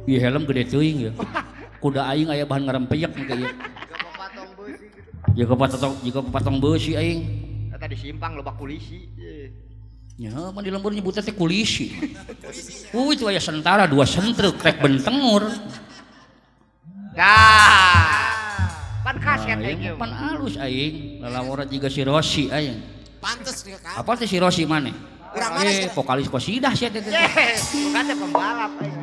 Iya helm gede teuing ya. Kuda aing aya bahan ngarempeyek mah ieu. Jika patong beusi aing. Eta disimpang loba kulisi. Ya, mah di lembur nyebutnya teh kulisi. Itu aya sentara 2 sentruk rek bentengur. Pan kaset aing. Pan alus aing. Lalawara jiga si Rosi aing. Pantes dia kan. Apa teh si Rosi maneh? Urang mana sih? Vokalis Qosidah sia teh. Bukan teh pembalap aing.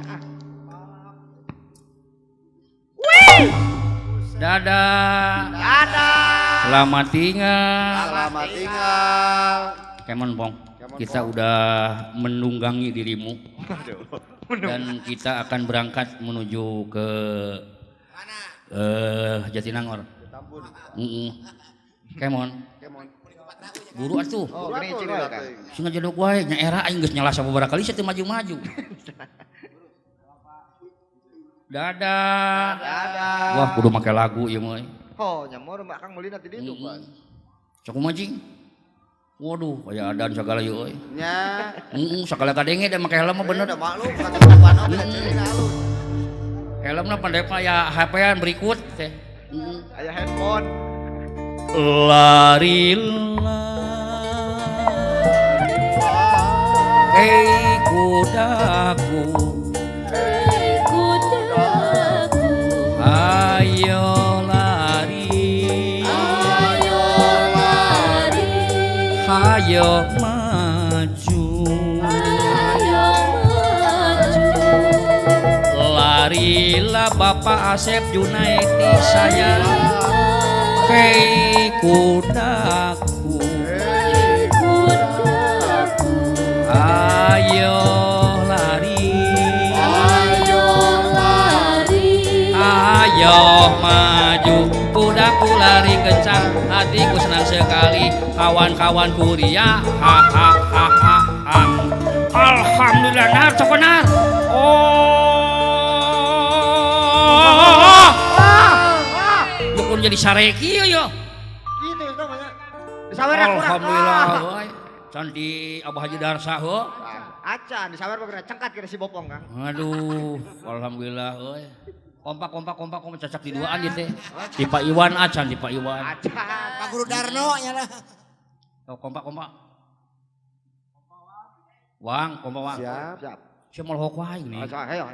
Dadah. Selamat tinggal. Kemon Pong. Kita udah menunggangi dirimu. Dan kita akan berangkat menuju ke Jatinangor. Kemon. Buru atuh. Oh, gini cing kan. Singa jadok wae nya era aing geus nyala sababaraha kali teu maju-maju. Dadah. Wah, kudu make lagu ieu mah. Oh, nyamor Mbak Kang meuli nanti ditu, Pak. Sok majing. Waduh, aya adan sagala ieu euy. Nya. Sagala kadenge da make helm mah bener. Udah maklum kata panot teh halus. Helmna pandai aya HP-an berikut teh. Aya handphone. Larilah. Hei kudaku. Ayo lari. Ayo maju. Larilah Bapak Asep Junaidi sayang. Hei kudaku. Ayo lari. Ayo maju. Kudaku lari kencang. Hatiku senang sekali. Kawan-kawanku ria. Ha ha ha ha ha. Alhamdulillah nar sok benar. Yukun jadi sareki yo. Gitu namanya. Disawer aku. Alhamdulillah boy. Can di Abah Haji Darsa heuh. Acan disawer pokoknya cengkat kira si Bopong Kang. Aduh, alhamdulillah euy. Kompak cacak di duaan gitu teh. Di Pak Iwan acan di Pak Iwan. Acan. Pak Guru Darno nya lah. Oh, kompak. Wang, kompak wang. Siap. Sia molhok wae ini. Ayo.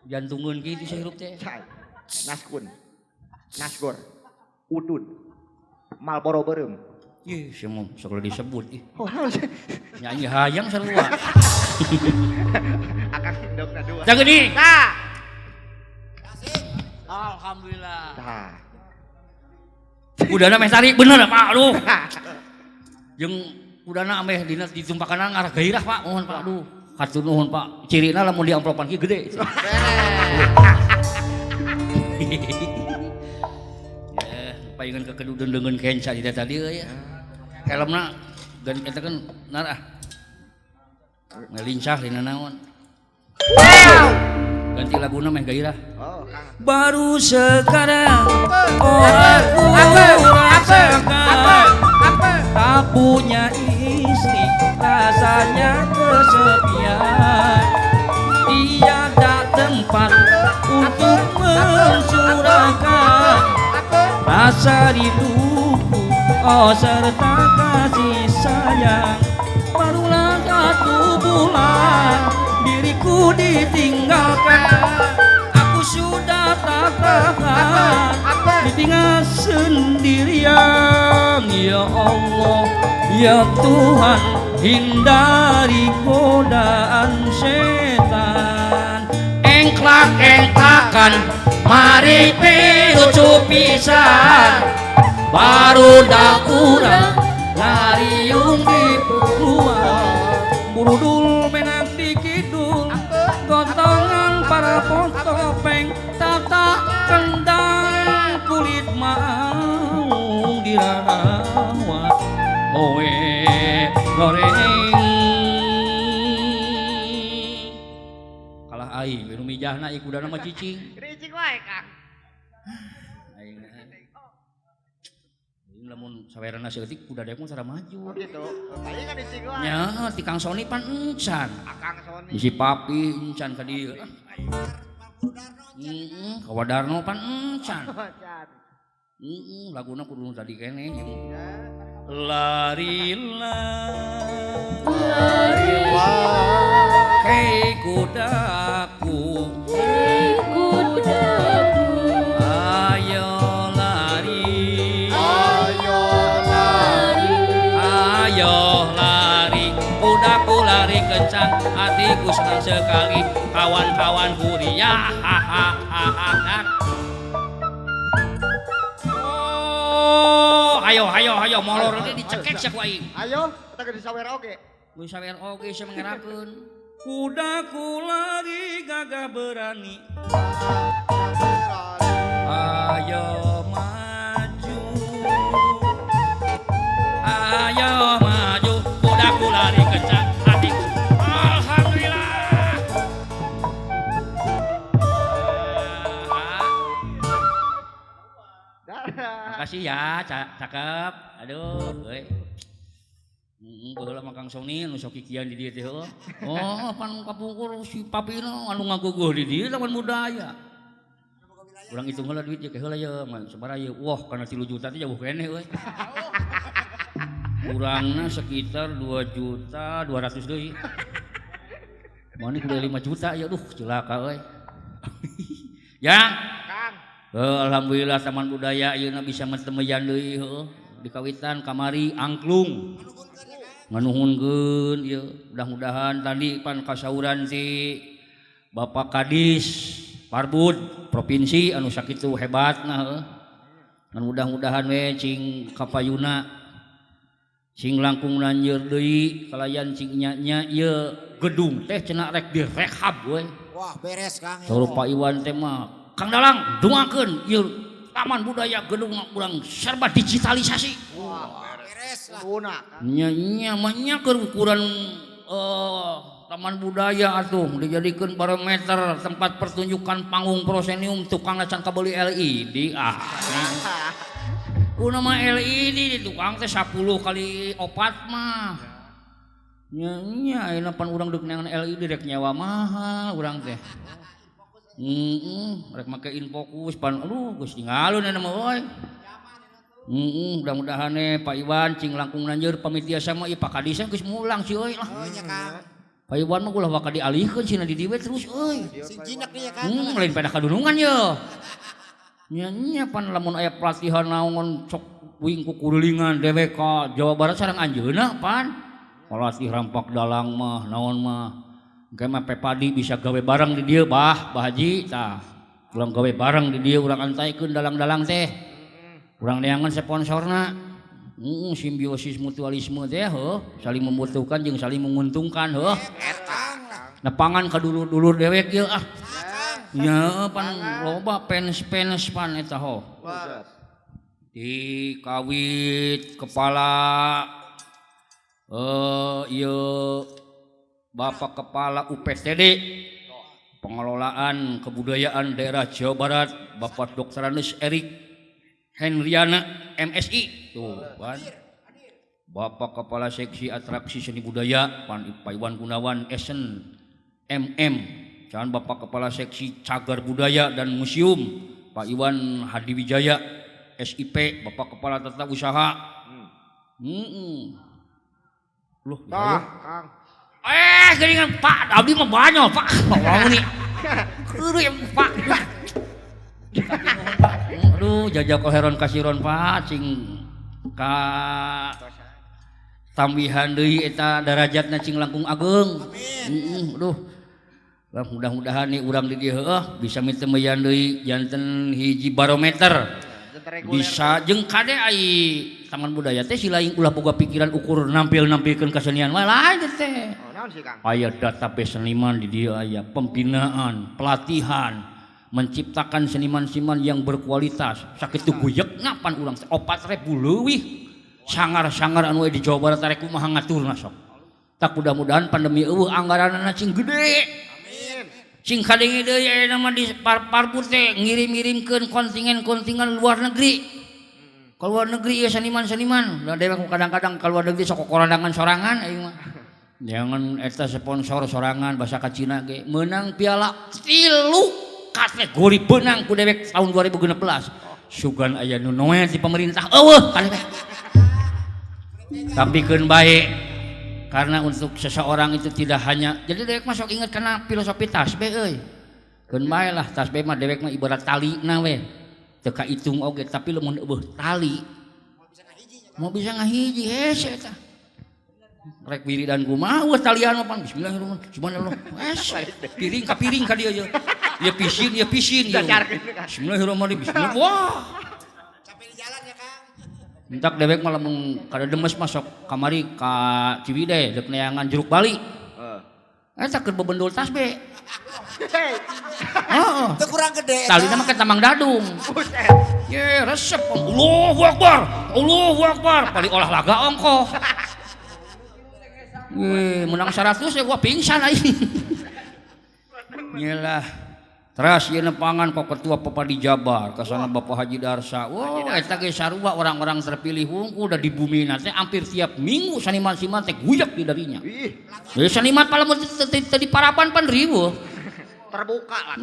Jantungeun kitu sia hirup teh. Nasgor. Udun. Malboro beureum. Ih, sia mah sok disebut ih. Oh, Nyanyi hayang sarua. akan hindokna dua. Da geuning. Tah. Alhamdulillah. Tah. Udana meh tarik bener Pak, aduh. Jeung udana meh dina ditumpakan ngarah gairah Pak, mohon Pak, aduh. Hatur nuhun Pak. Cirina lamun di amplopan kieu gede. Ya, paingan kekedudeundeungeun kenca di tadi euy. Helmna gan eta kan narah. Ngelincah dina naon. Ganti laguna meh gairah. Oh, Kang. Baru sekarang aku rasakan tak punya istri rasanya kesepian. Tiada tempat untuk mencurahkan rasa rinduku, oh serta kasih sayang. Barulah 1 bulan diriku ditinggalkan. Aku sudah tak tahan ditinggal sendirian. Ya Allah, ya Tuhan, hindari godaan setan. Engklak-engklakan mari pilucu pisan. Baru dak urang ngariung di luar. Burudul menak di kidul, gotongan para potopeng, tata kendang kulit mau dirawat. Owe goreng kalah aing nu mijahna ieu kudana mah cicing. Ricik wae Kang. Aing lamun sawerana seutik kuda dek mah cara maju. Oh gitu. Paling kan ricik wae. Nya ti Kang Soni pan encan. Akang Sony. Si Papi encan ka dieu. Kawadarno pan encan. Can. Laguna kudu tadi kene. Ya. Larilah Wah. hei kudaku, ayo lari, ayo lari, kudaku lari kencang, hatiku senang sekali, kawan-kawanku ria, hahaha. Oh, ayo, molor ini dicekek sia ku aing. Ayo, kita ke disawer oge. Gue sawer oge sia mengerakeun. Kudaku lari gagah berani. Ayo maju. Ayo maju, kudaku lari kencang hatiku. Alhamdulillah. Makasih ya, cakep. Aduh, euy. Baheula mah Kang Sony nu sok kikian di dieu teh heuh. Oh, pan kapungkur si papina anu ngaguguh di dieu Taman Budaya. Urang hitung heula duit ge heula ye, mah sabaraha ye. Wah, kana 3 juta teh jauh keneh euy. Urangna sekitar 2.200.000 deui. Mani kudu 5 juta ya, duh celaka euy. Yang Kang. Alhamdulillah Taman Budaya ayeuna bisa mentemeyan deui heuh. Di kawitan kamari angklung. Nganuhunkeun ieu mudah-mudahan tadi pan kasauran si Bapak Kadis Parbud provinsi anu sakitu hebatna heuh. Ngan mudah-mudahan we cing kapayuna cing langkung nanjeur deui kalayan cing nya ieu gedung teh cenah rek direhab we. Wah, beres Kang. Saur Pak Iwan teh mah Kang Dalang dungakeun ieu Taman Budaya gedung urang serba digitalisasi. Beres lah. Tuna. Nya mah keur ukuran Taman Budaya atuh dijadikeun barometer tempat pertunjukan panggung prosenium tukang can kabeli LED Kuna mah LED di tukang teh 10 kali 4 mah. Nya ayeuna pan urang deuk neangan LED rek nyawa mahal urang teh. Rek make Infokus pan aduh geus tinggalun eta mah euy. Mudah-mudahan Pak Iwan cing langkung nanjeur pamitiasa mah ieu Pak Kadis geus mulang si euy lah. Oh nya Kang. Pak Iwan mah ulah bakal dialihkeun cenah di dieu terus euy. Si jinak nih ya Kang. Lain pada kadunungan ye. Nya pan lamun aya pelatihan naon sok wing ku kurulingan DWK Jawa Barat sareng anjeunna pan. Pelatih rampak dalang mah naon mah. Engke mah Pepadi bisa gawe bareng di dieu Bah Haji tah. Urang gawe bareng di dieu urang antaikeun dalang-dalang teh. Urang neangan sponsorna. Simbiosis mutualisme teh heuh, saling membutuhkan jeung saling menguntungkan heuh. Nepangan ka dulur-dulur dewek ieu ah. Nya pan loba fans pan eta ho. Di kawit kepala ieu Bapak Kepala UPTD Pengelolaan Kebudayaan Daerah Jawa Barat Bapak Dr. Anus Erik Henriana MSI tuh kan. Bapak Kepala Seksi Atraksi Seni Budaya Pak Iwan Gunawan Esen MM dan Bapak Kepala Seksi Cagar Budaya dan Museum Pak Iwan Hadiwijaya SIP Bapak Kepala Tata Usaha. Loh, Kang. geuningan Pak, abdi mah banyak Pak. Mau nih. Kudu yang Pak. Aduh, jajak heron kasiron Pak cing ka tambihan deui eta darajatna cing langkung ageung. Aduh. Mudah-mudahan nih urang di dieu heuh bisa mitemeyan deui janten hiji barometer. Bisa jeung kade ai Taman Budaya teh si lain ulah boga pikiran ukur nampilkeun kesenian mah lain teh. Oh, naon sih Kang? Aya database seniman di dieu aya pembinaan, pelatihan, menciptakan seniman-seniman yang berkualitas. Sakitu guyekna pan urang teh 4.000 leuwih. Sangar-sangar anu di Jawa Barat rek kumaha ngaturna sok. Tak mudah-mudahan pandemi eueuh anggaranna cing gede. Cing kadenge deui aya nama di Parbud teh ngirim-ngirimkeun kontingen-kontingen luar negeri. Ka luar negeri ya seniman-seniman. Da dewek kadang-kadang ka luar negeri sok korandangan sorangan aing mah. Jangan eta sponsor sorangan basa ka Cina ge meunang piala 3 kategori benang ku dewek tahun 2016 sugan aya nu noe di pemerintah eueuh kan tapi keun baik karena untuk seseorang itu tidak hanya jadi dewek mah sok inget karena filosofi tasbih euy keun bae lah tasbih mah dewek mah ibarat tali na we teu kaitung oge tapi lamun eueuh tali mau bisa ngahiji hese eta rek wiridan kumaha eueuh talian mah bismillahirrahmanirrahim subhanallah piring ka piring ka dieu ye ya pisin ya bismillahirrahmanirrahim bismillah wah Sampai di jalan ya Kang. entak dewek mah lamun kada demes masuk kamari ka Ciwidey deuk neangan jeruk bali eta keur bebendul tasbih heeh Itu kurang gede. talina mah ketamang dadung ye resep Allahu akbar paling olahraga ongkoh menang 100 ya gua pingsan aing nyelah teras ieu nepangan kok ketua Papadi Jabar kasana Bapak Haji Darsa eta ge sarua orang-orang terpilih hungkul da di bumi na teh hampir tiap minggu saniman-saniman teh guyak di darinya saniman palamun teu di parapan pan riweuh terbuka lah.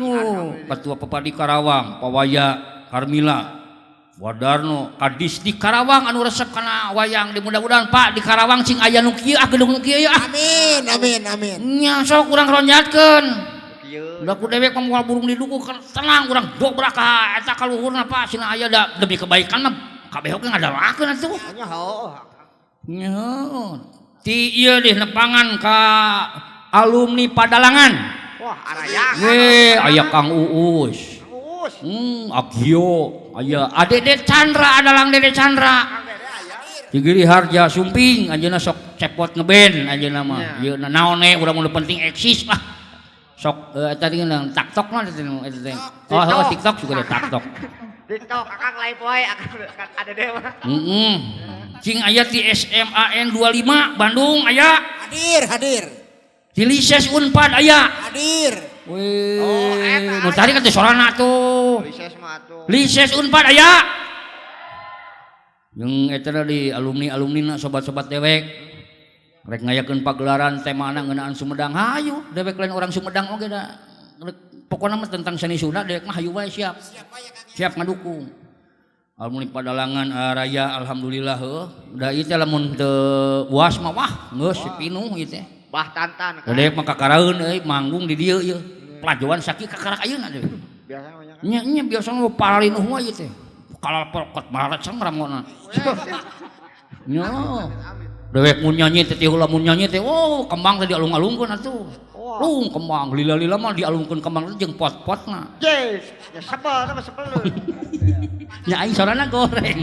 ketua Papadi Karawang Pawaya Karmila Wadarno kadis di Karawang anu resep kana wayang di mudah-mudahan Pak di Karawang cing aya nu kieu gedung nu kieu ya Amin. nya sok urang ronjatkeun udah ku dewek moal burung di duku tenang urang dobrak ka eta ka luhurna Pak cenah aya da demi kebaikan mah kabeh oge ngadarakeun atuh Hanya hao. nya ti ieu deh nepangan ka alumni Padalangan Wah, arayang. aya Kang Uus Agio aya Adede Chandra adalang Dede Chandra Tigiri Harja Sumping anjeunna sok cepot ngeben anjeunna mah ieu naon we urang mun penting eksis lah sok eta tinggal TikTok mah eta teh oh TikTok juga ada TikTok TikTok Akang live wae Akang ada deh mah. Cing aya di SMAN 25 Bandung aya Hadir. di Lises Unpad aya Hadir. weh nu tadi kan teh sorana tuh Lises mah atuh. Lises Unpad aya jeung eta di alumni-alumnina sobat-sobat dewek rek ngayakeun pagelaran temana ngeunaan Sumedang hayu dewek lain orang Sumedang oge da pokona mah tentang seni Sunda dewek mah hayu wae siap siap ngadukung alumni Padalangan raya alhamdulillah heuh da ieu teh lamun teu uas mah wah geus pinuh ieu teh Bah Tantan kan. dewek mah kakaraeun euy manggung di dieu ieu pelajoan sakit kakarak ayeuna dewek Biasanya banyak kan. nya biasana palinuh wae ieu teh kalal pokot maret sangramona nya dewek mun nyanyi teh lamun nyanyi teh kembang teh dialung-alungkeun atuh kembang lila-lila mah dialungkeun kembang teh jeung pot-potna Yes, ya sebel sama sebel. nya aing sorana goreng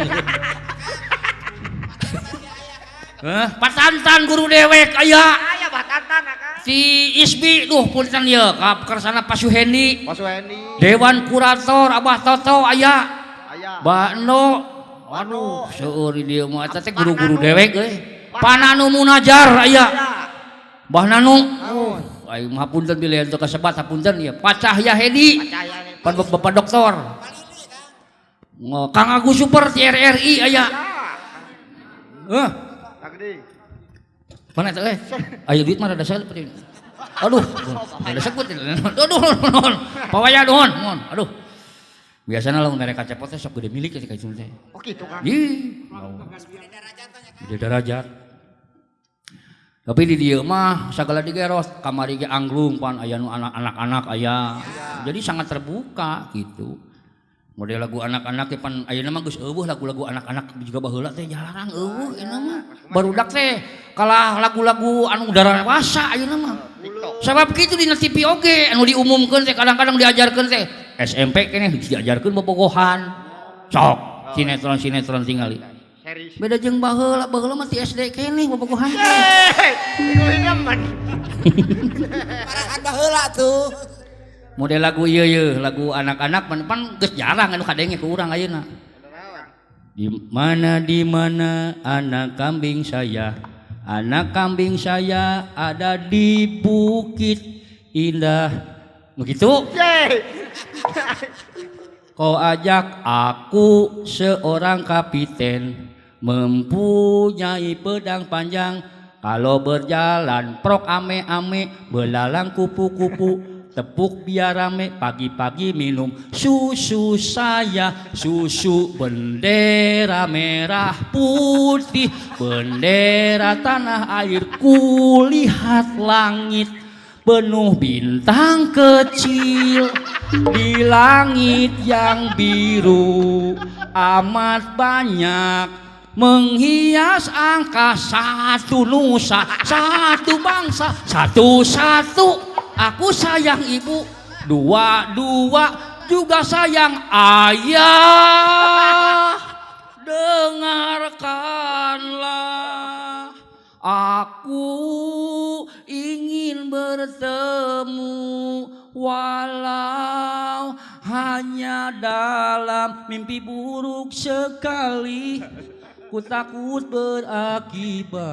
patantan guru dewek aya Aya Bah Tantan Akang. si Isbi duh punten ieu ka kersana Pak Suhendi Mas Wendy. Dewan Kurator Abah Toto aya Aya. Bakno aduh seueur dieu mah eta teh guru-guru dewek euy Pananu Munajar aya Mbah Nanu aing mah punten bilih teu kasebat hapunten ieu Pak Cahya Hedi pan Bapak doktor Kang Agus Super ti RRI aya Tagdi. mana eta aya duit mah rada saeup aduh rada sebut aduh pawaya nuhun aduh biasana lamun mereka cepot teh sok gede milik ketika itu teh Oh gitu kan. Gede darajat tapi di dieu mah sagala digeros kamari ge angglung pan aya nu anak-anak aya jadi sangat terbuka gitu model lagu anak-anak pan ayeuna mah geus eueuh lagu-lagu anak-anak juga baheula teh jarang eueuh ayeuna mah barudak teh kalah lagu-lagu anu dewasa ayeuna mah sabab kitu dina TV oge anu diumumkeun teh kadang-kadang diajarkeun teh SMP keneh diajarkeun bobogohan sok sinetron tingali Series. beda jeung baheula mah ti SD keneh bobogohan Itu nyaman. Parahan baheula tuh. model lagu ieu lagu anak-anak pan geus jarang anu kadenge ku urang ayeuna di mana anak kambing saya ada di Bukit Indah begitu kau ajak aku seorang kapiten mempunyai pedang panjang kalau berjalan prok ame-ame belalang kupu-kupu tepuk biar rame, pagi-pagi minum susu saya, susu bendera merah putih, bendera tanah air, kulihat langit penuh bintang kecil, di langit yang biru amat banyak menghias angka, satu nusa, satu bangsa, satu-satu aku sayang ibu, dua-dua juga sayang ayah. Dengarkanlah, aku ingin bertemu walau hanya dalam mimpi buruk sekali. Ku takut berakibat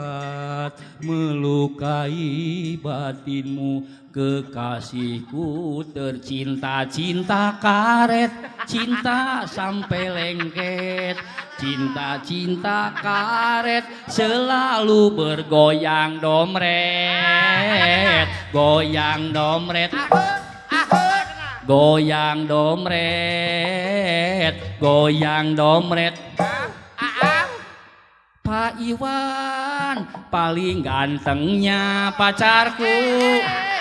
melukai batinmu, kekasihku tercinta. Cinta karet, cinta sampai lengket, cinta karet selalu bergoyang domret, goyang domret, goyang domret, goyang domret. Pak Iwan paling gantengnya pacarku,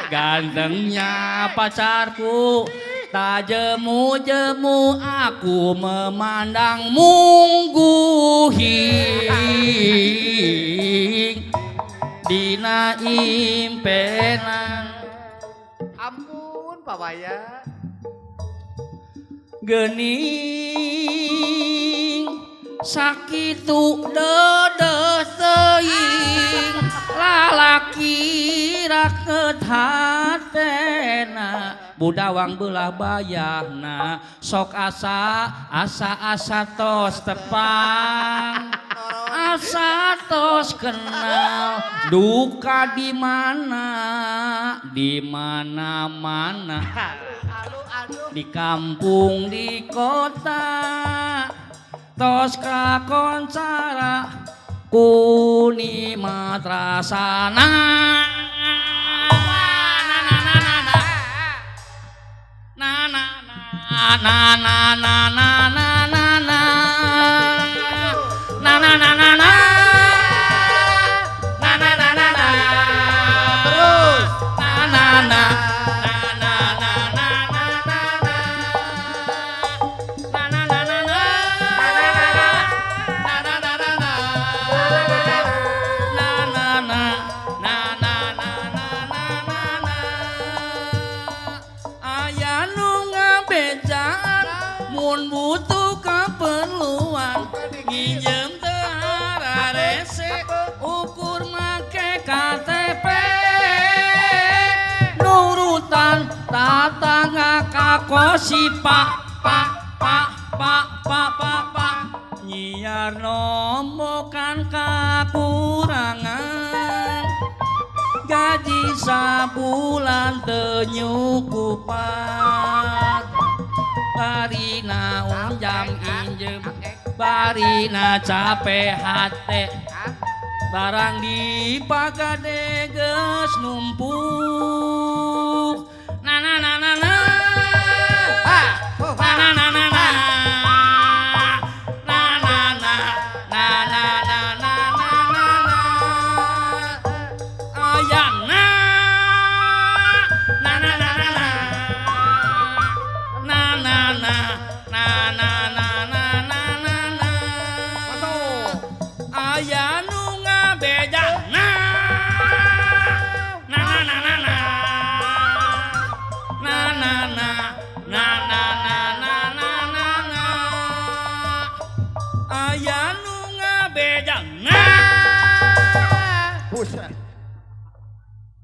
gantengnya pacarku. Tak jemu-jemu aku memandang mungguhing dina impenan. Ampun Pak Waya. Gening sakitu dedes teuing lalaki raket hatena, budawang belah bayahna sok asa tos tepang, asa tos kenal duka di mana di kampung di kota tos kakoncara kuni matrasana. Mun butuh keperluan nginjem teu rese, ukur make KTP, nurutan tatangga ka kosi pak nyiar nombokan kakurangan, gaji sabulan teu nyukupan. Barina unjam injem, barina capek hate, barang di pagade geus numpuk. Na na na na na, na na na na na, na na na na na na na na na, ayana. Aya nu ngabedana aya nu ngabedana. Buset.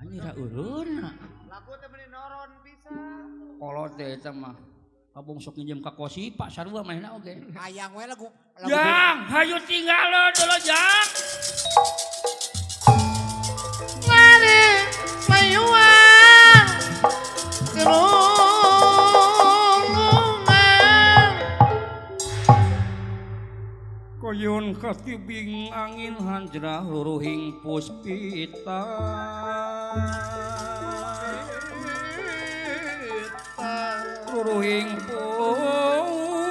Anjir eureuna. Laku teh meuni noron bisa. Kolot teh eta mah. Kabung sok nginjem ka kosi Pak sarua mainna oge. Hayang we lagu. Jang, hayu tinggal dulu Jang. Mari payuan kerungungan, koyon katibing angin hanjrah luruhing puspita. ruhing puspita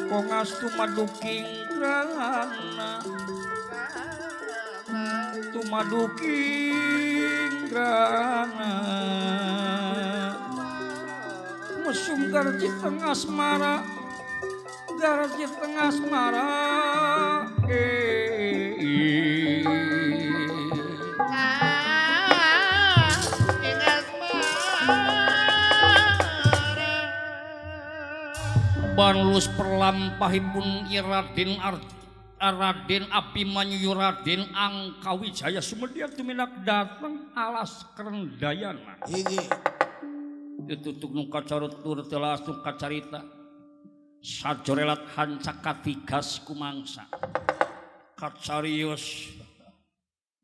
kongas tumaduking grana mesum garjit tengah asmara banlus perlampahipun Raden Abimanyu Raden Angkawijaya sumedya tuminak dateng alas kerendayana Iki. ditutuk nu kacarut tur telas nu kacarita sajorelat hancak katigas kumangsa kacarios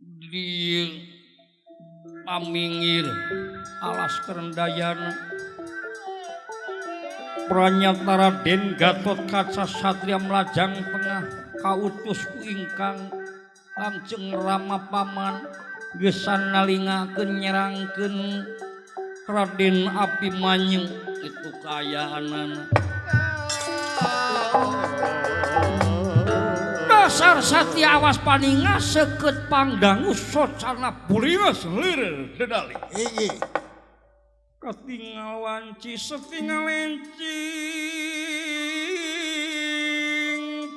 di pamingir alas kerendayana pranyata Raden Gatot Kaca Satria Melajang Tengah kautus ku ingkang langjeng rama paman gesan nalingakeun nyerangkeun Raden Abimanyu itu kayaanana dasar satya awas paninga seket pangdangu socana purina selir dedali Iki. katingal wanci setinggal encing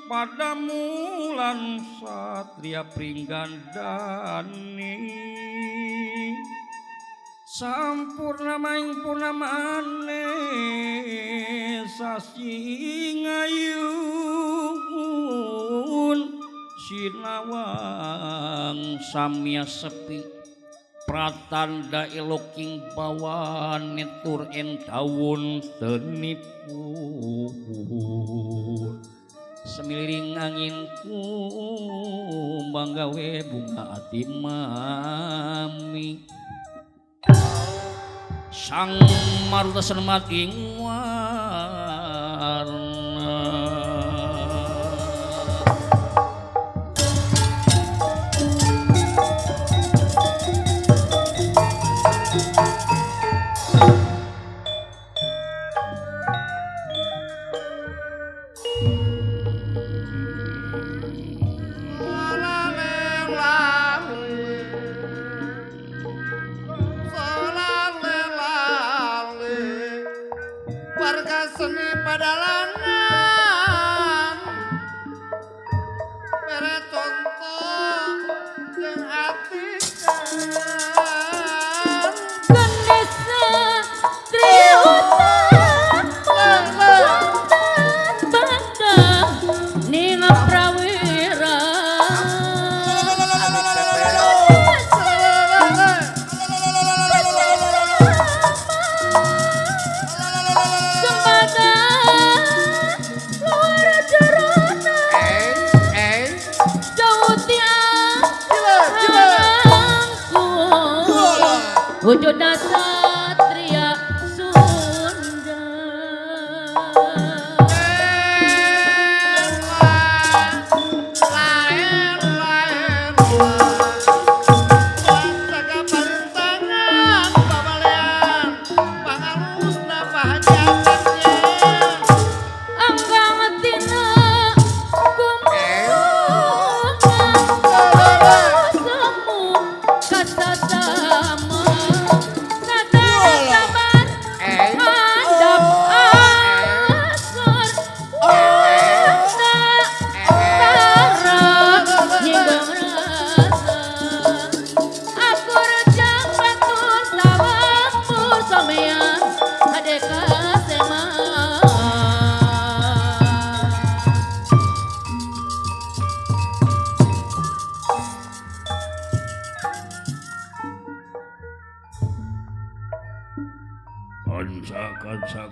pada mulan satria pringgandani sampurna maing purnamane sasi ngayun sinawang samya sepi pratanda eloking bawan netur endawun tenipun semiliring anginku banggawe bunga ati mami sang maruta senemating warna wujud satria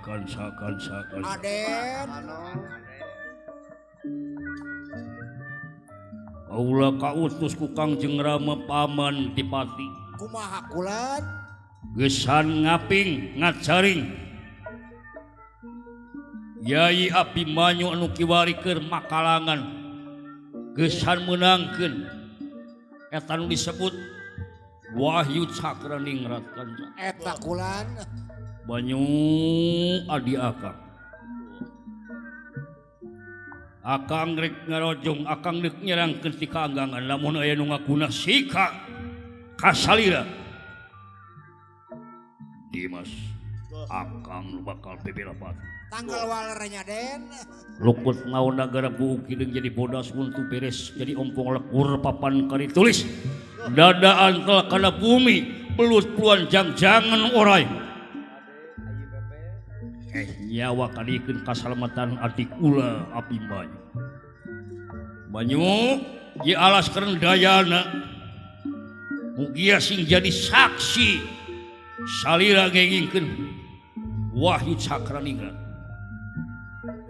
Sunda Kansakan Aden. Aula kautus ku Kangjeng Rama paman Dipati Kumaha kulan? gesan ngaping ngajaring Yai Abimanyu anu kiwari keur makalangan gesan menangkeun eta nu disebut Wahyu Cakraningrat Kanca. Eta kulan Banyu adi Akang rek ngarojong, akang rek nyerangkeun ti kaanggangan lamun aya nu ngaguna sika kasalira. Dimas, akang nu bakal bebela pati. tanggal walernya Den. Lukut ngaon nagara buuk kideung jadi bodas muntu beres jadi ompong lekur papan kari tulis. Dadaan telah kana bumi belut puluhan jang-jangan orai. Nyawa kadikeun kasalamatan adik ula api banyu. Banyu ye alas kerendayana mugia sing jadi saksi salira ngengingkeun Wahyu Cakraningrat.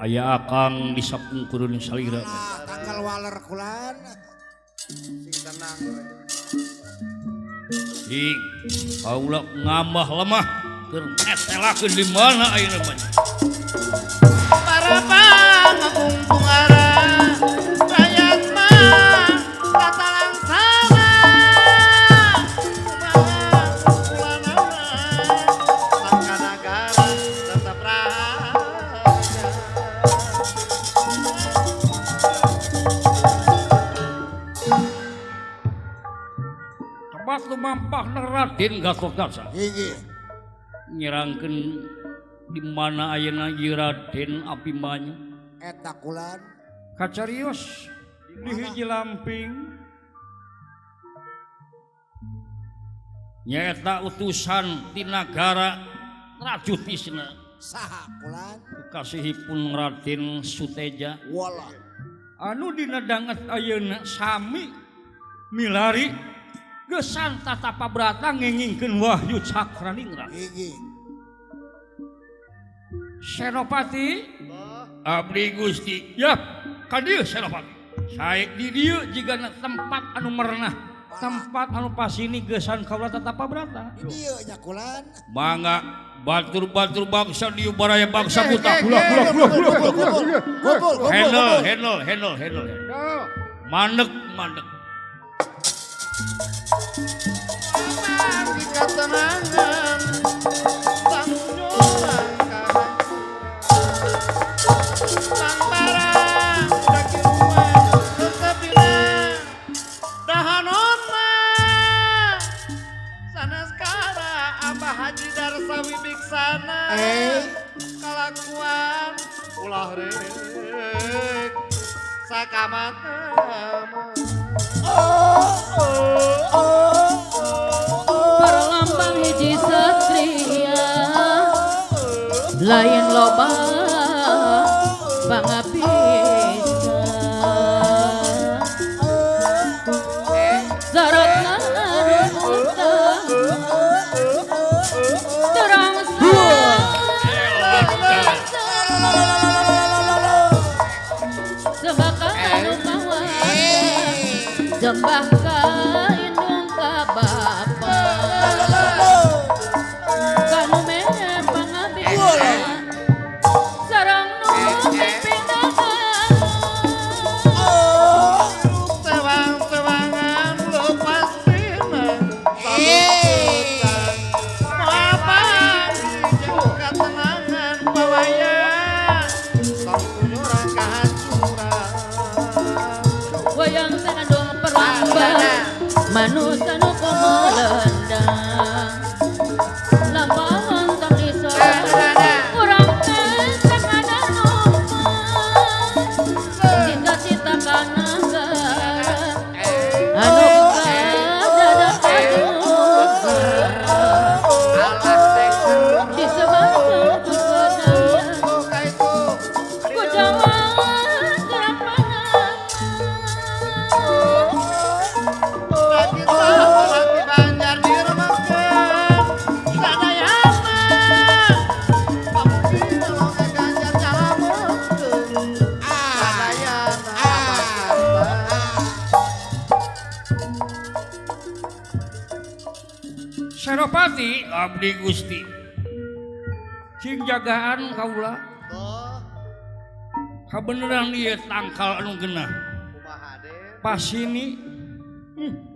Aya akang disapungkureun salira. Nah, tanggal waler kulan Sing tenang. Sing kaula ngambah lemah keur ngetelakeun di mana ayeuna mah. Para pangungkung arah rakyat mah katalang sana. Kulanana sangka negara tetap raja. Tempat lumampahna Raden Gatotkaca gigi nyerangkeun di mana ayeuna ieu Raden Abimanyu. eta kulan Kacarios di hiji lamping nyaeta utusan ti nagara Rajutisna saha kulan kasihipun Raden Suteja wala anu dina danget ayeuna sami milari gesan tatapa brata ngengingkeun Wahyu Cakraningrat. gigi Senopati abdi Gusti ya ka dieu Senopati sae di dieu jigana tempat anu merenah tempat anu pasini gesan kaula tatapa brata ieu nya kulan mangga batur-batur bangsa dieu baraya bangsa buta handle mandek Di ketenangan sang nyorang sang barang daki rumah tetepina dahanon mah sanes kara Abah Haji Darsawi Biksana kalakuan ulah rek sakamatama Perlambang hiji satria lain loba bangapisa zaratna ruta terang sebaka anu kawan jembah ka indung ka bapa kanu mere pangabisa sareng nu pipindahan Sewang-sewangan lo pastina sambutan maafan jauh ketenangan pawaya sang kunyorang kahancuran wayang sanadong perlambang manusia nu kumelendang lampahan tak disorang kurang teh sakada numpang cita-cita ka negara anu kadada kadugara alah dek disebutkeun ku kedaya buka itu ku jaman gerak panah lagi tahu lagi banjar diremakan sadayana pamungkin lo ganjar jalameun sadayana Senopati abdi Gusti sing jagaan kaula kabeneran ieu tangkal anu genah kumaha deh pasini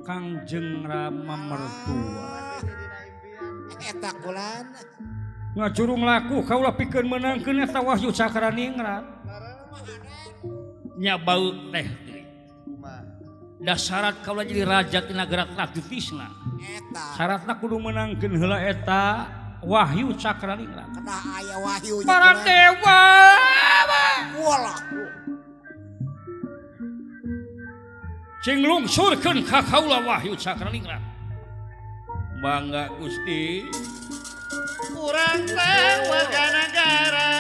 Kangjeng Rama mertua Eta kulan. ngajurung laku kaulah pikeun menangkeun eta Wahyu Cakraningrat nya bau teh da syarat kaulah jadi raja ti nagara Trajutisna Eta. syaratna kudu menangkeun heula eta Wahyu Cakraningrat Kena aya wahyu. para dewa Wala. cing lungsurkeun ka kaula Wahyu Cakraningrat bangga Gusti Urang teh warga negara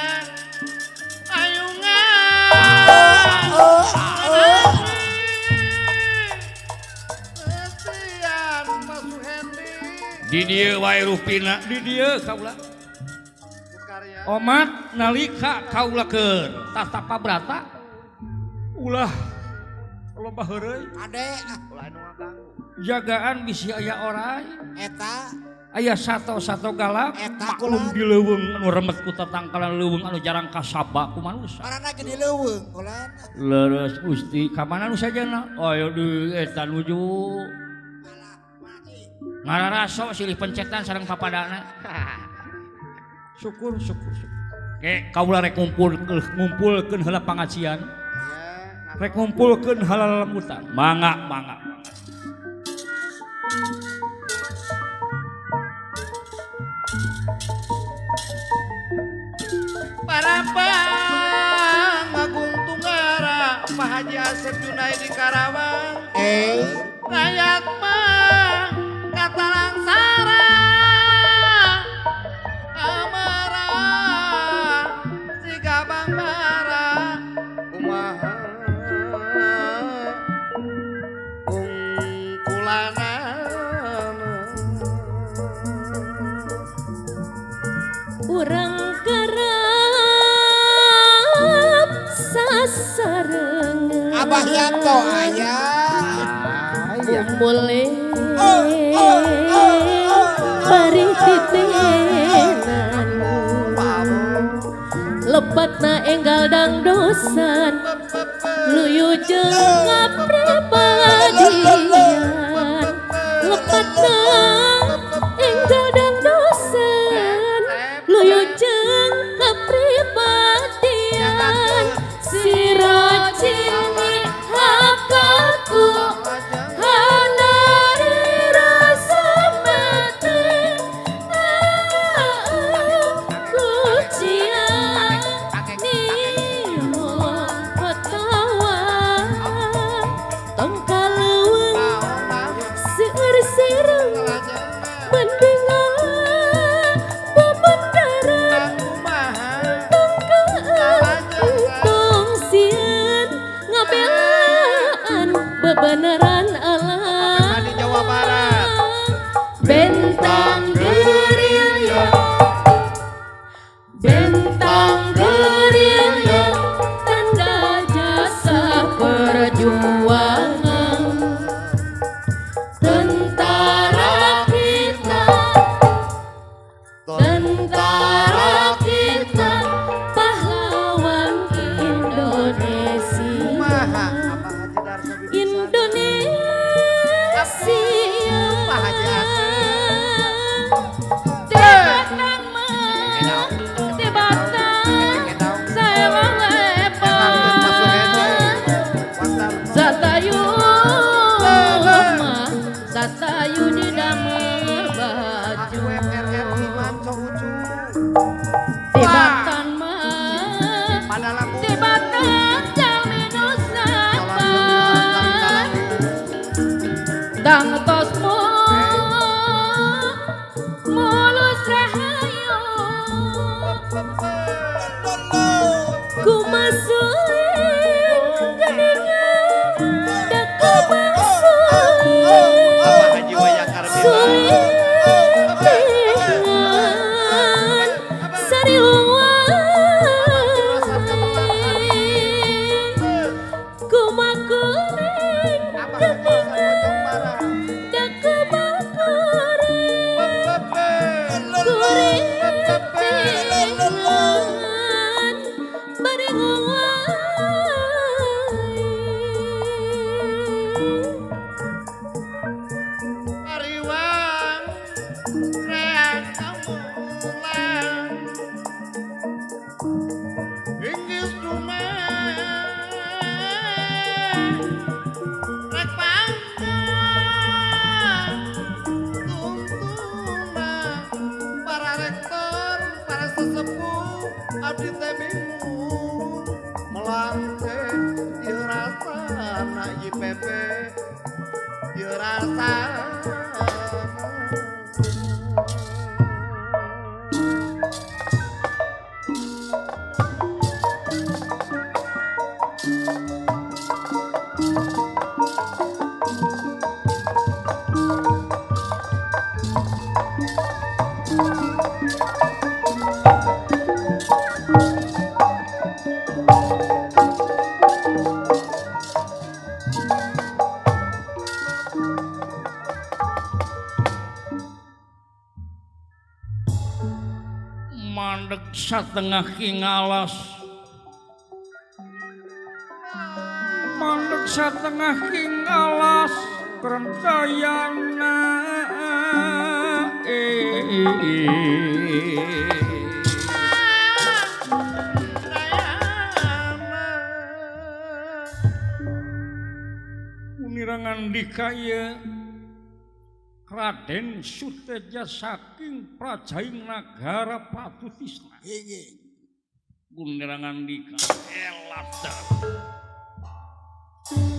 Ayungan Etian Mas Suhendi di dieu wae rupina di dieu kaula Karya omat nalika kaula keur tata pabrata ulah loba heureuy Ade. ulah anu ngaganggu jagaan bisi aya oray Eta. aya sato-sato galak Eta maklum kulan. di leuweung anu remet ku tatangkalan leuweung anu jarang kasaba ku manusia Karena gede leuweung kulan. leres Gusti ka mana nu sajana ayo di eta nuju ngararaso silih pencetan sareng papadana syukur ke kaula rek ngumpulkeun heula pangajian rek ngumpulkeun heula lemutan mangga Para Agung Tunggara Pak Haji Asep Junaidi Karawang rakyat mah kata langsara amarah si gabang marah kumaha ungkulana urang kerap sasarengan Abah Yanto aya. kumpule bari titenan lepatna enggal dang dosan luyu jeung kapribadian lepatna enggal dang dosan luyu jeung kapribadian sirajini hakaku hanari rasa mati lucian nilo petawa tongkaleuweung seueur-seureung mendingan bebendaran tong sieun ngabelaan bebeneran alam di Jawa Barat bentang gerilya tanda jasa perjuangan tentara kita pahlawan Indonesia kumaha Abah Haji Darso bisa Indonesia Pak Haji Asep Tebatan mah tebatan saya Mas Suhendi manglepan Wasar Satayu mah Satayu di damel baju RRI Manco Ucu Tebatan mah pada lagu Tebatan jami nusapan Dang tos mulus rahayu kumasuling geningan da kumasuling Abah Haji Wayang Karbila sulingan sariluan YPP ye rasa mandeg satengah kingalas mandeg satengah kingalas kerendayana unirangan dikaya Raden Suteja saking prajaing nagara Pratutisna Inggih. Gunderangan dika elata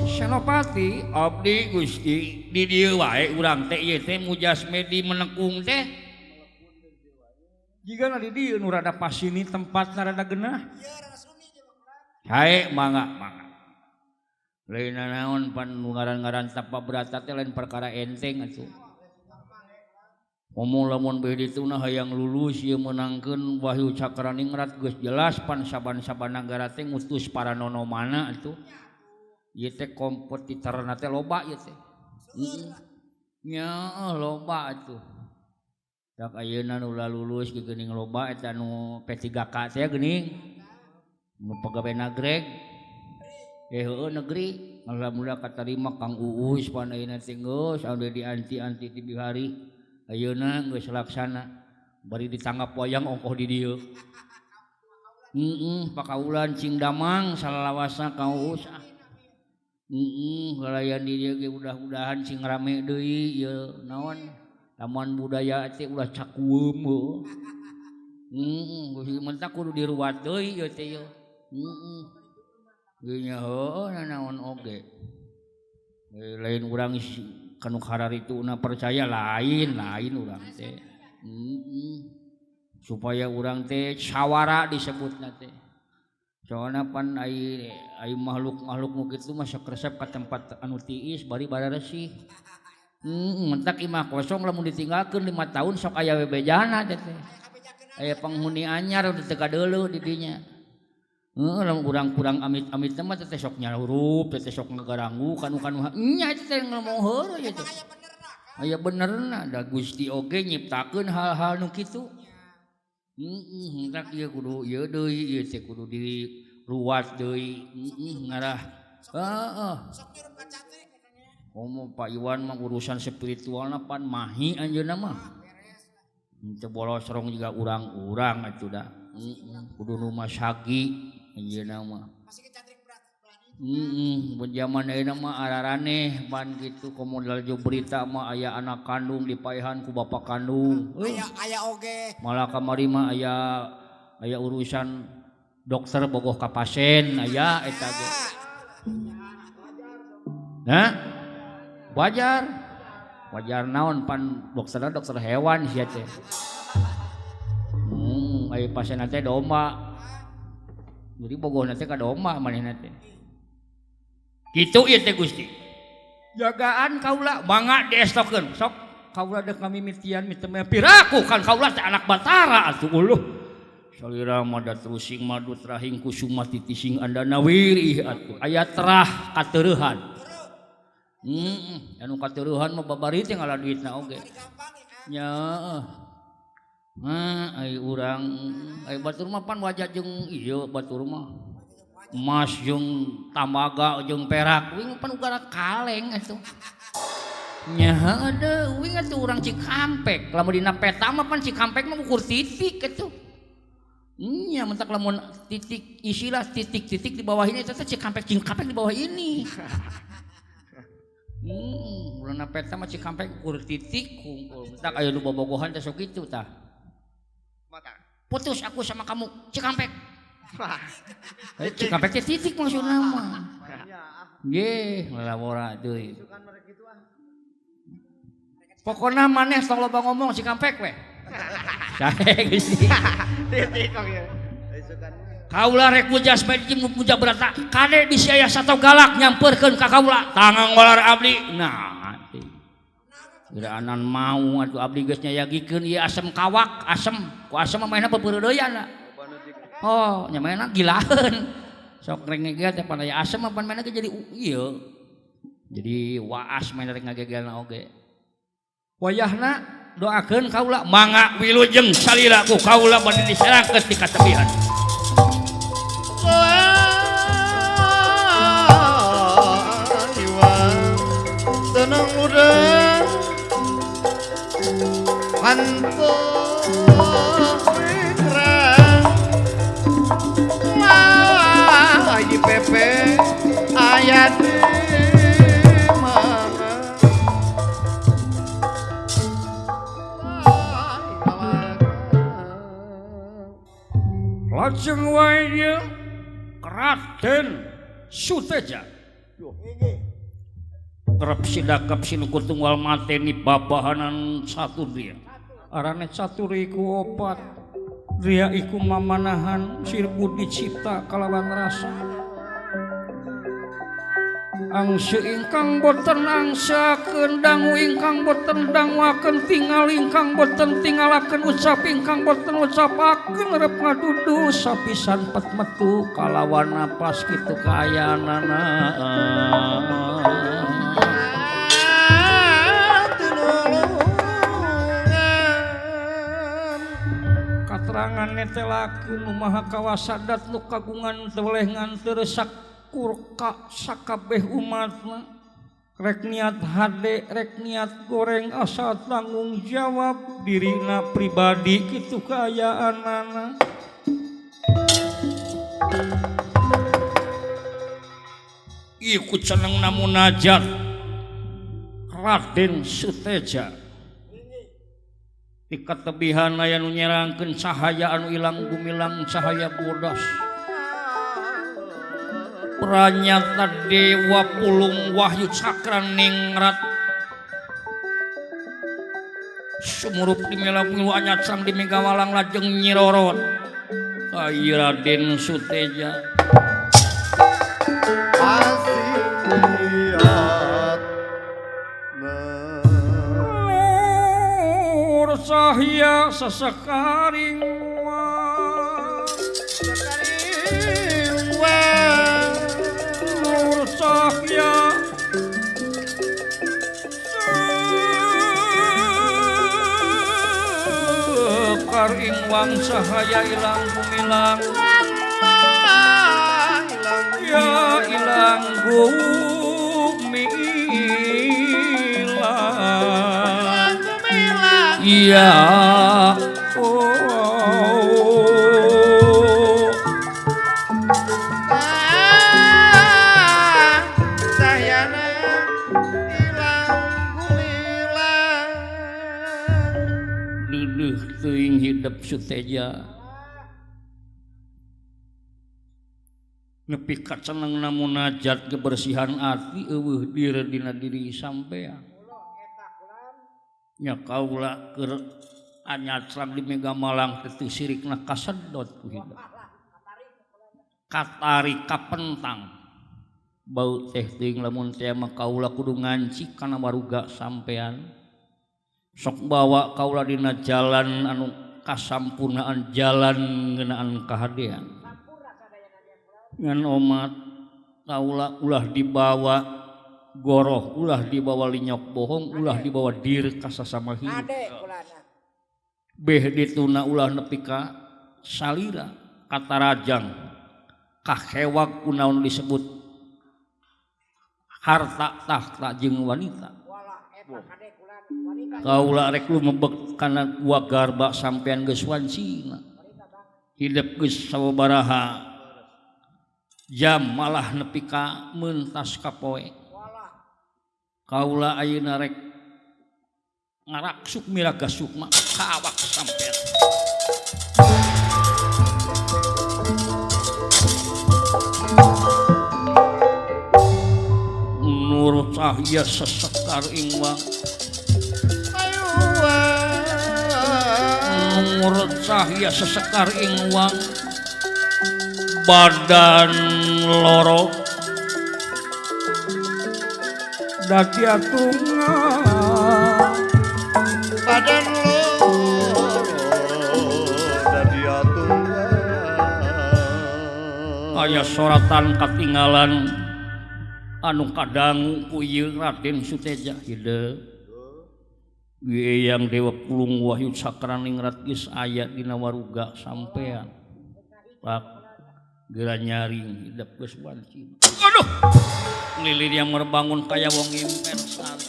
Senopati abdi Gusti di dieu wae urang teh ieu teh mujasmedi menekung teh jigana di dieu nu rada pasini tempatna rada geunah hae mangga lain naon pan nu ngaran-ngaran tapa berata teh lain perkara enteng atuh ngomong lamun bae dituna hayang lulus ieu menangkeun Wahyu Cakraningrat geus jelas pan saban-saban nagara teh ngutus para nonomana atuh ieu teh kompetitorna teh loba ieu teh nya loba atuh dak ayeuna nu lulus ge geuning loba eta nu P3K teh geuning nu pagawe nagreg heueuh negeri alhamdulillah katarima Kang Uus pan ayeuna teh geus anu dianti-anti ti bihari ayeuna geus laksana bari ditanggap wayang ongkoh di dieu pakaulan cing damang salalawasna Kang Uus galayan di dieu ge mudah-mudahan cing rame deui ieu naon taman budaya teh ulah cakueum geus mentak kudu diruat deui ieu teh ieu nya heueuh naon oge lain urang kanu kararituna percaya lain urang teh supaya urang teh sawara disebutna teh soalna pan ai makhluk nu kitu mah sok resep ka tempat anu tiis bari bararesih mentak imah kosong lamun ditinggalkeun 5 tahun sok aya bebejana teh aya penghuni anyar teh kadeuleu di dinya lamun urang kurang amit-amit mah teh sok nyarurup teh sok ngagarangu kanu nya teh ngomong heureuh ya teh aya benerna da Gusti oge nyiptakeun hal-hal nu kitu hendak ieu kudu ieu deui ieu teh kudu diruat deui ngarah heeh komo Pak Iwan mah urusan spiritualna pan mahi anjeunna mah teu bolos rong juga urang-urang atuh da kudu nu masagi anjeunna mah zaman ayeuna mah araraneh pan kitu komodal jo berita mah aya anak kandung dipaehan ku bapak kandung Aya oge. malah kamari mah aya urusan dokter bogoh ka pasien aya eta ge nah wajar naon pan dokterna dokter hewan sia teh aya pasien teh domba jadi bogohna teh ka domba manehna teh kitu ieu teh Gusti jagaan kaula mangga diestokeun sok kaula deuk ngamimitian miteu piraku kan kaula teh anak Batara atuh uluh salira mada terusing madu trahing kusuma titising andana wirih atuh aya terah kateurehan anu kateurehan mah babari teh ngala duitna oge nya ai urang ai batur mah pan wajah jeung ieu batur mah emas jeung tamaga jeung perak wing pan ugara kaleng atuh nya heueuh wing atuh urang Cikampek lamun dina peta mah pan Cikampek mah ukur titik atuh nya mentak lamun titik isilah titik-titik di bawah ini eta teh Cikampek di bawah ini urang peta mah Cikampek ukur titik kungkul mentak aya nu bobogohan teh sok kitu tah putus aku sama kamu Cikampek Cikampek teh titik maksudna mah Nggih, lalawora deui. Pokona maneh tong loba ngomong si kampek we. Sae Gusti. Titik kok ya. Kaula rek muja sepedi muja berata. Kade bisi aya sato galak nyamperkeun ka kaula. Tangang walar abdi. Nah, geraanan mau atuh abdi geus nyayagikeun ieu asem kawak, asem. Ku asem mah mainna pepeureudeuyana. Oh, nya mainna gilaeun. Sok rek ngegel teh panaya asem mah pan mainna jadi ieu. Jadi waas main rek ngagegelna oge. Wayahna doakeun kaula mangga wilujeng salira ku kaula bade diserangkeun ti katebihan. Tenang muda Hantu Wikrang Lagi pepe Ayat di mana Lajeng wae Raden Suteja kerep sidakap sinukur tunggal mateni babahanan satu dia arane caturi iku opat dia iku mamanahan sirbu dicipta kalawan rasa angse ingkang boten angsa kendangu ingkang boten danguaken tinggal ingkang boten tingalaken ucap ingkang boten ucapaken rep ngadudu sapisan pet metu kalawan napas kitu kayanana katerangan netelakeun nu maha kawasadat nu kagungan teu nganteur kurka sakabeh umatna rek niat hade rek niat goreng asal tanggung jawab dirina pribadi kitu kaayaanana ieu ceneng namunajat Raden Suteja di katebihan aya nu nyerangkeun cahaya anu ilang gumilang cahaya bodas pranyata dewa pulung wahyu cakraningrat sumurup di milu anyacang di megawalang lajeng nyirorot kai Raden Suteja nur cahya sasakaring cahya karing wang cahaya ilang gumilang ya ilang gumilang iya hidup Suteja nepi ka ceneng namunajat kebersihan ati eueuh diri dina diri sampean nya kaula keur anyacrang di Megamalang teu sirikna kasedot ku hidup katari kapentang bau teh teuing lamun teh mah kaula kudu nganci kana waruga sampean sok bawa kaula dina jalan anu kasampurnaan jalan ngeunaan kahadean ngan omat kaula ulah dibawa goroh ulah dibawa linyok bohong ulah dibawa dir ka sasama hirup beh dituna ulah nepi ka salira katarajang kahewag kunaon disebut harta tahta jeung wanita kaula rek lumebek kana gua garba sampean geus wancina hidup geus sababaraha jam malah nepi ka meuntas kapoe kaula ayeuna rek ngaraksuk miraga sukma ka awak sampean cahya sesekar ingwang nomor cahya sesekar ingwang badan loro dadi atungan badan loro dadi atungan aya soratan katinggalan anu kadangu ku ieu Raden Suteja hideu Eyang Dewa Pulung Wahyu Cakraningrat geus aya dina waruga sampean pak geura nyaring hidup geus wancin aduh lilin yang merbangun kaya wong impersan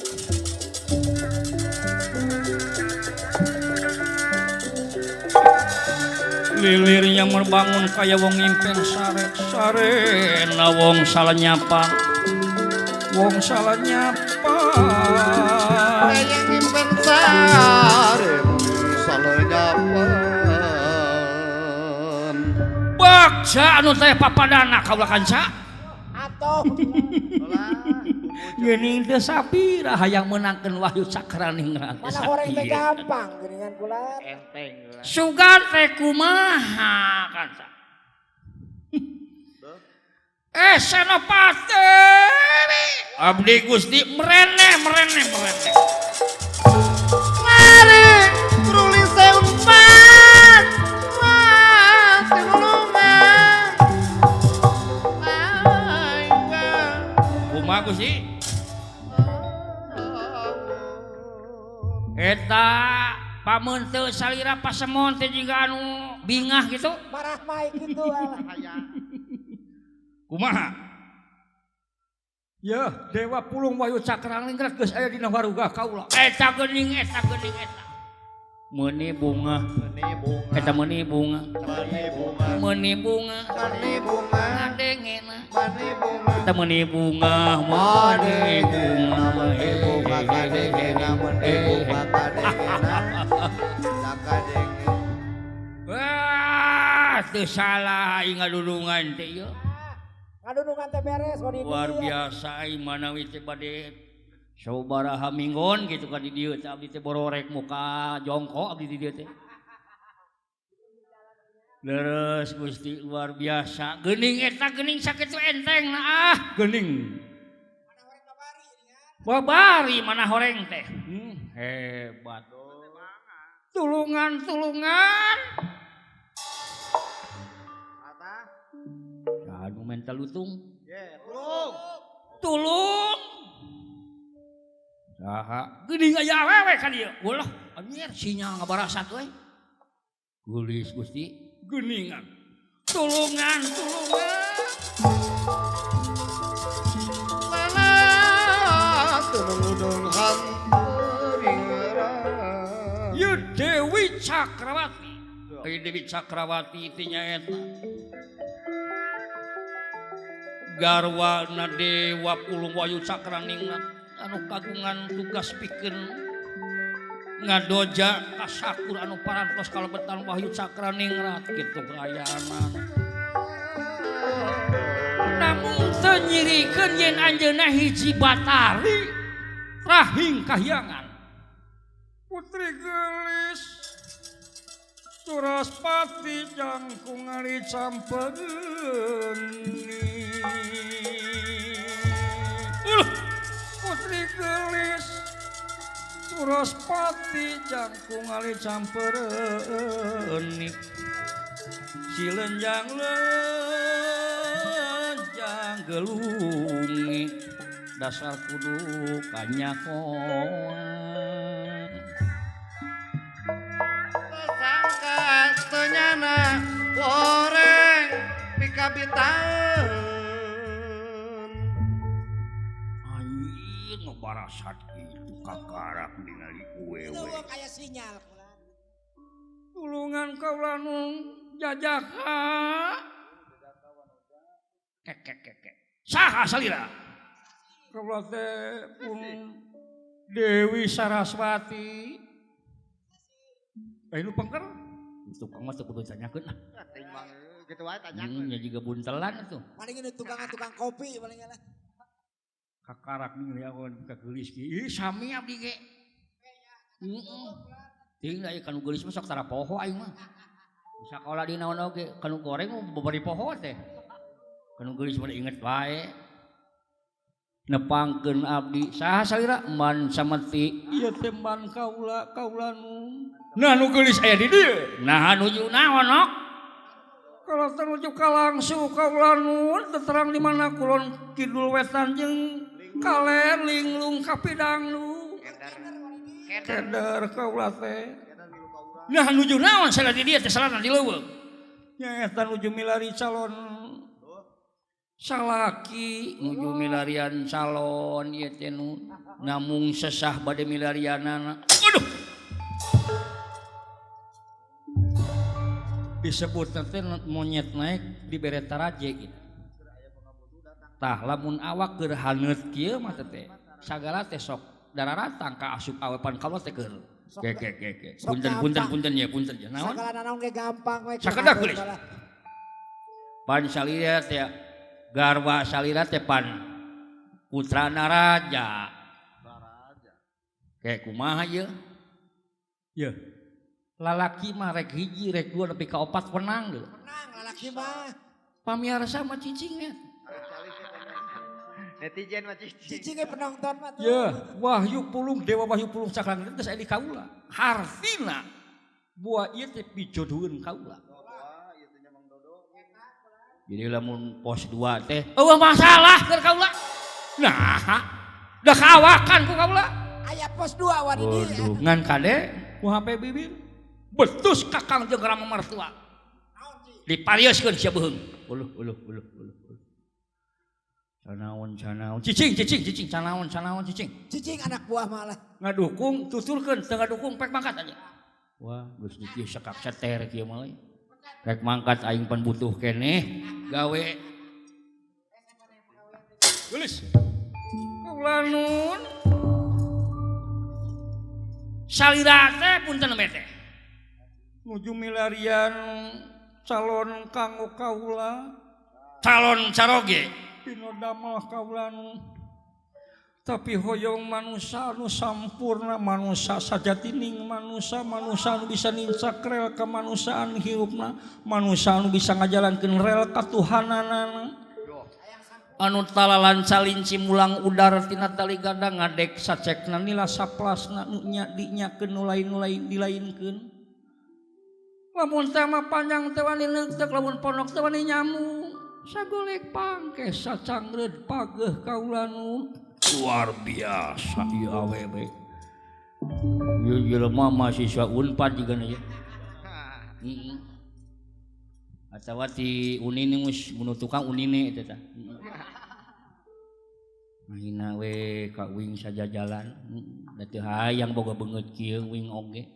lilirnya merbangun kaya wong impen sare na wong salah nyapa yang impen sare salah nyapan bakja anu teh papadana kaula kanca Atoh. geuning teu sapira hayang meunangkeun Wahyu Cakraningrat Mana goreng teh gampang geuningan kula. Enteng lah. sugan teh kumaha kanca Senopati abdi Gusti mereneh mari truli seun pat tinulungan kumaha Gusti eta pamun teu salira pasemon teh jiga anu bingah gitu Marah maik gitu ah. kumaha ya Dewa Pulung Wahyu Cakraningrat geus aya dina waruga kaula eta geuning meuni bunga eta meuni bunga ngadengena eta meuni bunga wah teu salah aing ngadudungan teh ieu Ngadudungan teh beres kok di luar biasa ai manawi teh bade sabaraha minggon gitu ka di dieu teh abdi teh bororek muka jongkok abdi di dieu teh leres Gusti luar biasa geuning eta geuning sakitu enteng na geuning babari mana horeng teh hebat tulungan anu mental lutung tulung saha geuning aya awewe ka dieu ulah anjir sinyal ngabarasat we gulis Gusti geuningan tulungan ye Dewi Cakrawati Dewi Cakrawati teh nyaeta garwana Dewa Pulung Wahyu Cakraningrat anu kagungan tugas pikeun ngadoja kasakur anu parantos kalebetan Wahyu Cakraningrat kitu kaayana namun teu nyirikeun yen anjeunna hiji batari rahing kahyangan putri gelis Suraspati jangkung ari campeuni putri gelis Suraspati jangkung ali campeuni silenjang gelungi dasar kudu kanyakoan sangka tenyana goreng pikabitan anjir ngebarasat itu kakarak ningali wewe kayak sinyal kula. tulungan kaula nu jajaka kek saha salira kaula teh pun Dewi Saraswati nu pengker tukang mah teu kudu tanyakeun ah timbang gitu wae tanyakeun nya juga buntelan atuh Paling ini tukang kopi paling kakarak nih ya ka geulis ki. Ih sami abdi ge. Heeh. Ting da kan geulis mah sok tara poho aing mah. Sakola di naon oge kanu goreng bari poho teh. Kanu geulis mah inget wae. Nepangkeun abdi saha salira man sameti ieu teh man kaula nu nah nu geulis aya di dieu nah nuju naon ok kalau teruju ka langsu kaula nu terang di mana kulon kidul wetan jeung kaler linglung kapidang nu keder kaula teh nah nuju naon salira di dieu teh salana di leuweung nya eta nuju milari calon salaki nuju milarian calon ieu teh nu namung sesah bade milarianana. Aduh. Disebut teh monyet naik di bere taraje gitu. Tah lamun awak keur haneut kieu mah teh sagala teh sok dararatang ka asup awepan kaula teh keur. Ge. Punten ya. Naon? Sagala naon ge gampang we. Sakedak geulis. Pan salira teh garwa salira teh pan putrana raja. Kayak kumaha ieu? Yeuh. Lalaki mah rek hiji rek dua nepi ka opat wenang deui. Menang lalaki mah. Pamiarsa mah cicingnya. Netizen mah cicing. Cicing ge penonton mah tuh. Yeuh, Wahyu Pulung Dewa Wahyu Pulung Cakran geus aya di kaula. Hartina buah ieu teh pijodoheun kaula. Jadi lamun pos 2 teh eueuh masalah keur kaula. Nah, da kawakan ku kaula. Aya pos 2 wa di dieu. Waduh, ngan kade ku HP bibir. Betus kakang jeung rama mertua. Diparioskeun sia beheung. Uluh. Canaon. Cicing, canaon cicing. Cicing anak buah malah. Ngadukung tuturkeun, teu ngadukung pek mangkat aja. Wah, geus dieu sakap seter kieu mah. Rek mangkat aing pan butuh keneh gawe. Gelis. Kaulanun. Salira teh punten teh. Nuju milarian calon kanggo kaula. Calon caroge. Pino damel kaulan. Tapi hoyong manusia anu sampurna manusia sajatining manusia anu bisa nincak rel kemanusiaan hirupna manusia anu bisa ngajalankeun rel katuhananana anu talalan calinci mulang udar tina tali gada ngadek sacekna nila saplasna nu nya dinyakeun nu lain dilainkeun lamun teh mah panjang teh wani neuk lamun pondok teh wani nyamung sagolek pangke sacangreud pageuh kaula nu luar biasa ieu awewe. Ieu jelema mahasiswa Unpad juga nya. Heeh. Atawa ti Unine geus mun tukang Unine eta tah. Mahina we ka wing saja jalan. Da teu hayang boga beungeut kieu wing oge.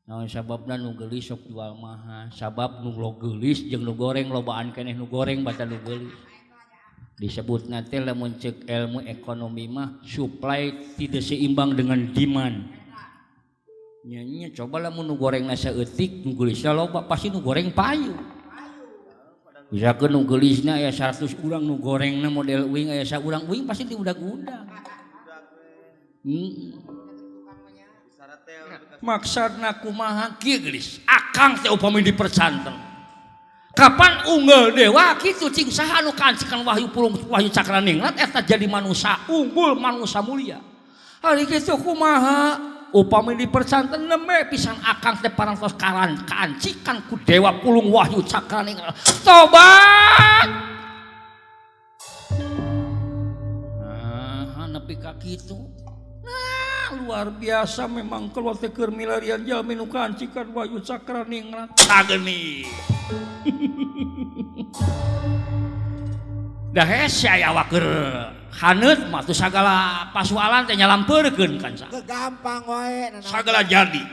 Naon sababna nu geulis sok jual mahal. Sabab nu lo geulis jeung nu goreng lobaan keneh nu goreng bata nu geulis. Disebutna teh lamun ceuk ilmu ekonomi mah supply tidak seimbang dengan demand. Nya coba lamun nu gorengna saeutik nu geulisna loba pasti nu goreng payu. Misalkeun nu geulisna aya 100 urang nu gorengna model uing aya saurang uing pasti diudag-udag. Maksudna kumaha kieu geulis? Akang teh upami dipercanten. Kapan unggul dewa kitu cing saha anu kancikan Wahyu Pulung Wahyu Cakraningrat eta jadi manusia unggul manusia mulia. Hari kitu kumaha upami dipercanten neme pisan akang teh parantos kancikan ku Dewa Pulung Wahyu Cakraningrat. Tobat. Nah, nepi ka kitu. Nah, luar biasa memang kalau teh keur milarian jalmi nu kancikan Wahyu Cakraningrat. Tageni. Dah hese aya awak keur haneut mah teu sagala pasualan teh nyalampeurkeun kan sa. Gampang wae. Sagala jadi.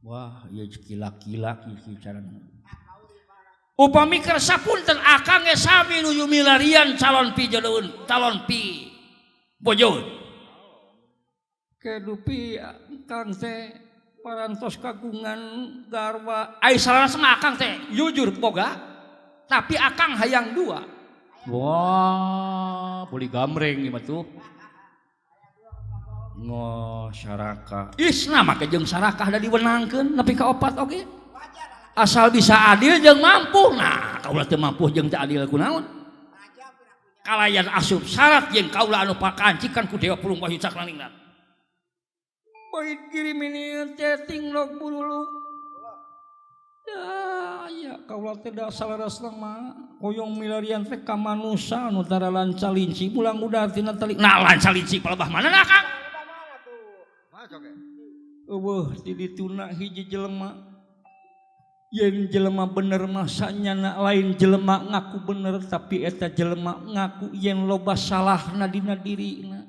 Wah, ieu kila-kila kieu carana. Upami keur sapunten akang ge sami nuju milarian calon pi jodoheun, calon pi bojoheun. Kedupi kang teh parantos kagungan garwa ai salasna akang teh jujur boga tapi akang hayang 2 Wah, boleh gamreng gimana tuh? Ngo syaraka. Isna make jeung sarakah da diwenangkeun nepi ka 4 oge. Asal bisa adil jeung mampu. Nah, kaula teu mampu jeung teu adil kunaon? Kalayan asup syarat jeung kaula anu pakancikan ku Dewa Pulung Wahyu Cakraningrat. Bait kirim ini chatting log bululu. Ya kaula teh da salarasna mah hoyong milarian teh ka manusa anu tara lancalinci pulang udah tina tali. Nah lancalinci palebah mana nah Kang? Eueuh ti dituna hiji jelema yen jelema bener masanya lain jelema ngaku bener tapi eta jelema ngaku yen loba salahna dina dirina.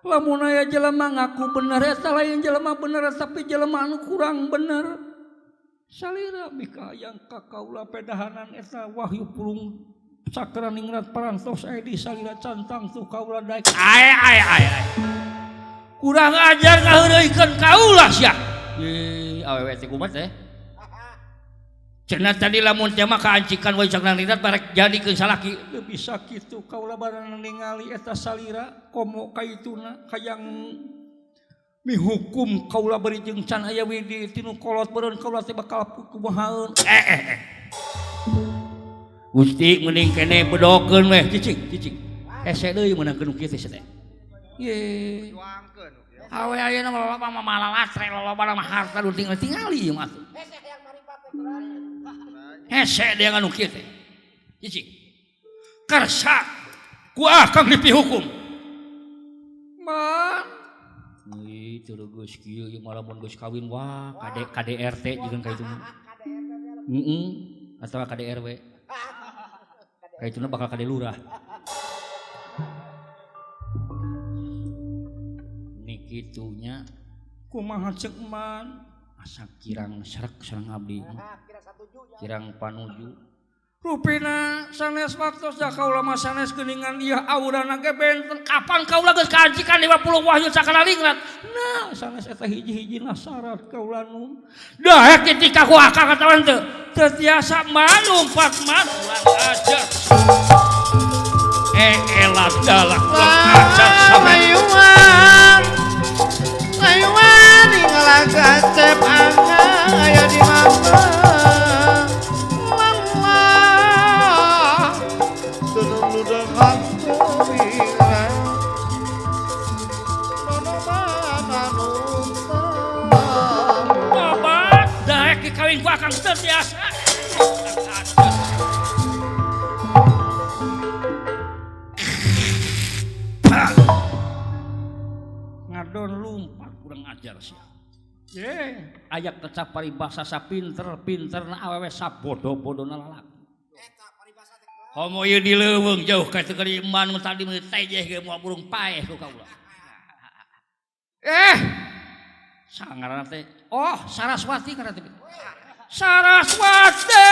Lamun aya jelema ngaku bener eta lain jelema bener tapi jelema anu kurang bener. Salira mika yang ka kaula pedahanan eta Wahyu Pulung Cakraningrat parantos edi salira cantang tu kaula daek. Ai. Kurang ajar ngaheureuikeun kaula sia. Awewe teh kumaha teh? Cenah tadi lamun teh mah kaancikan Wahyu Cakraningrat barek jadikeun salaki. Teu bisa kitu kaula bareng ningali eta salira komo kaituna kayang mihukum kaula bari jeung can aya widi tinu kolot beureun kaula teh bakal kumahaeun. Gusti mending kene bedokeun weh cicing. Hese deui meunangkeun kieu teh teh. Ye. Awe ayeuna loba mah malalasre loba mah harta nu tingali mah. Hese dia anu kieu teh. Cicing. Karsa ku akang dipihukum. Man itu geus kieu ieu mah lamun geus kawin wah KDRT jeung ka itu. Atawa KDRW. Ka ituna bakal KD lurah. Nikitunya kumaha ceuk man asa kirang srek sareng abdi. Kirang panuju. Rupina sanes waktos da kaula mah sanes geuningan ieu aurana ge benten kapan kaula geus kaancikan Dewa Pulung Wahyu Cakraningrat. Nah, sanes eta hiji-hijina syarat kaula nu. Daek ketika ku akal katawan teu tiasa manumpat man ulang ajar. Elah dalak ulang ajar Layuan ingala gacep aya di mana Allah sedang ludah hangkewira Tobat daek dikawin ku akang teu tiasa. Ngadon lumpat kurang ajar sia. Ayak kecap paribasa sapinter-pinterna awewe sabodo-bodona lalaki. Komo ieu dileuweung jauh ka teu keriman mun tadi meuli tejeh ge moal burung paeh ku kaula. Sangaranna teh oh Saraswati kana teh. Saraswati